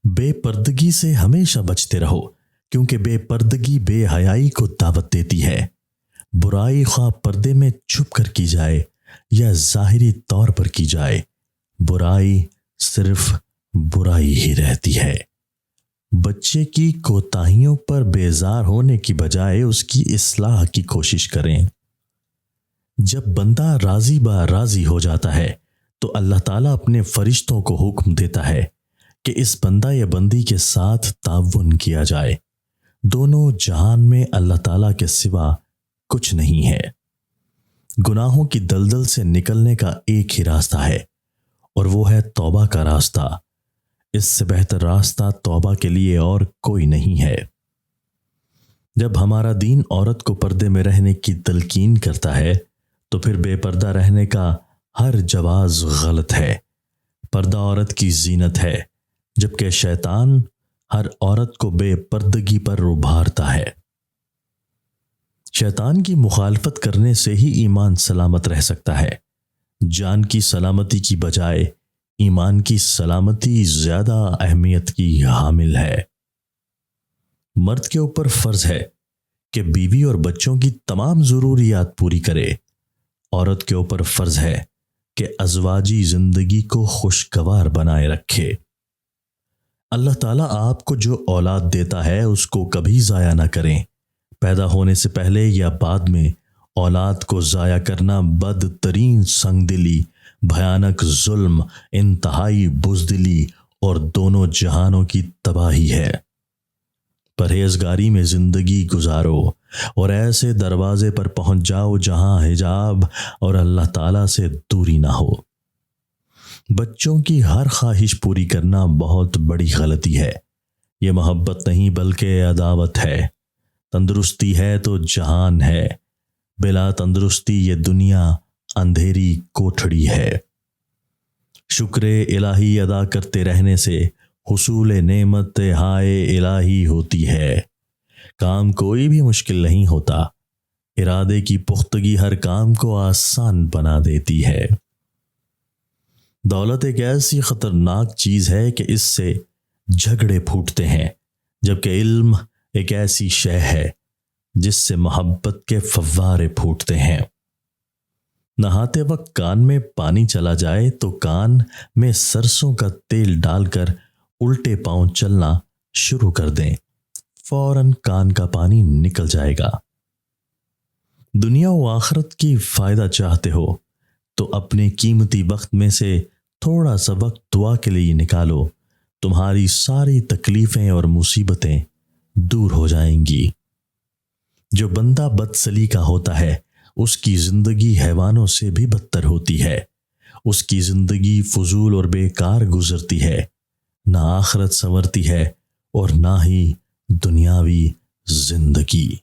بے پردگی سے ہمیشہ بچتے رہو، کیونکہ بے پردگی بے حیائی کو دعوت دیتی ہے۔ برائی خواہ پردے میں چھپ کر کی جائے یا ظاہری طور پر کی جائے، برائی صرف برائی ہی رہتی ہے۔ بچے کی کوتاہیوں پر بیزار ہونے کی بجائے اس کی اصلاح کی کوشش کریں۔ جب بندہ راضی با راضی ہو جاتا ہے تو اللہ تعالیٰ اپنے فرشتوں کو حکم دیتا ہے کہ اس بندہ یا بندی کے ساتھ تعاون کیا جائے۔ دونوں جہان میں اللہ تعالیٰ کے سوا کچھ نہیں ہے۔ گناہوں کی دلدل سے نکلنے کا ایک ہی راستہ ہے، اور وہ ہے توبہ کا راستہ۔ اس سے بہتر راستہ توبہ کے لیے اور کوئی نہیں ہے۔ جب ہمارا دین عورت کو پردے میں رہنے کی تلقین کرتا ہے تو پھر بے پردہ رہنے کا ہر جواز غلط ہے۔ پردہ عورت کی زینت ہے، جبکہ شیطان ہر عورت کو بے پردگی پر ابھارتا ہے۔ شیطان کی مخالفت کرنے سے ہی ایمان سلامت رہ سکتا ہے۔ جان کی سلامتی کی بجائے ایمان کی سلامتی زیادہ اہمیت کی حامل ہے۔ مرد کے اوپر فرض ہے کہ بیوی اور بچوں کی تمام ضروریات پوری کرے۔ عورت کے اوپر فرض ہے کہ ازواجی زندگی کو خوشگوار بنائے رکھے۔ اللہ تعالیٰ آپ کو جو اولاد دیتا ہے اس کو کبھی ضائع نہ کریں۔ پیدا ہونے سے پہلے یا بعد میں اولاد کو ضائع کرنا بدترین سنگ دلی، بھیانک ظلم، انتہائی بزدلی اور دونوں جہانوں کی تباہی ہے۔ پرہیزگاری میں زندگی گزارو اور ایسے دروازے پر پہنچ جاؤ جہاں حجاب اور اللہ تعالیٰ سے دوری نہ ہو۔ بچوں کی ہر خواہش پوری کرنا بہت بڑی غلطی ہے۔ یہ محبت نہیں بلکہ عداوت ہے۔ تندرستی ہے تو جہان ہے، بلا تندرستی یہ دنیا اندھیری کوٹھڑی ہے۔ شکر الہی ادا کرتے رہنے سے حصول نعمت ہائے الہی ہوتی ہے۔ کام کوئی بھی مشکل نہیں ہوتا، ارادے کی پختگی ہر کام کو آسان بنا دیتی ہے۔ دولت ایک ایسی خطرناک چیز ہے کہ اس سے جھگڑے پھوٹتے ہیں، جبکہ علم ایک ایسی شے ہے جس سے محبت کے فوارے پھوٹتے ہیں۔ نہاتے وقت کان میں پانی چلا جائے تو کان میں سرسوں کا تیل ڈال کر الٹے پاؤں چلنا شروع کر دیں، فوراً کان کا پانی نکل جائے گا۔ دنیا و آخرت کی فائدہ چاہتے ہو تو اپنے قیمتی وقت میں سے تھوڑا سا وقت دعا کے لیے نکالو، تمہاری ساری تکلیفیں اور مصیبتیں دور ہو جائیں گی۔ جو بندہ بدسلی کا ہوتا ہے اس کی زندگی حیوانوں سے بھی بدتر ہوتی ہے۔ اس کی زندگی فضول اور بیکار گزرتی ہے، نہ آخرت سنورتی ہے اور نہ ہی دنیاوی زندگی۔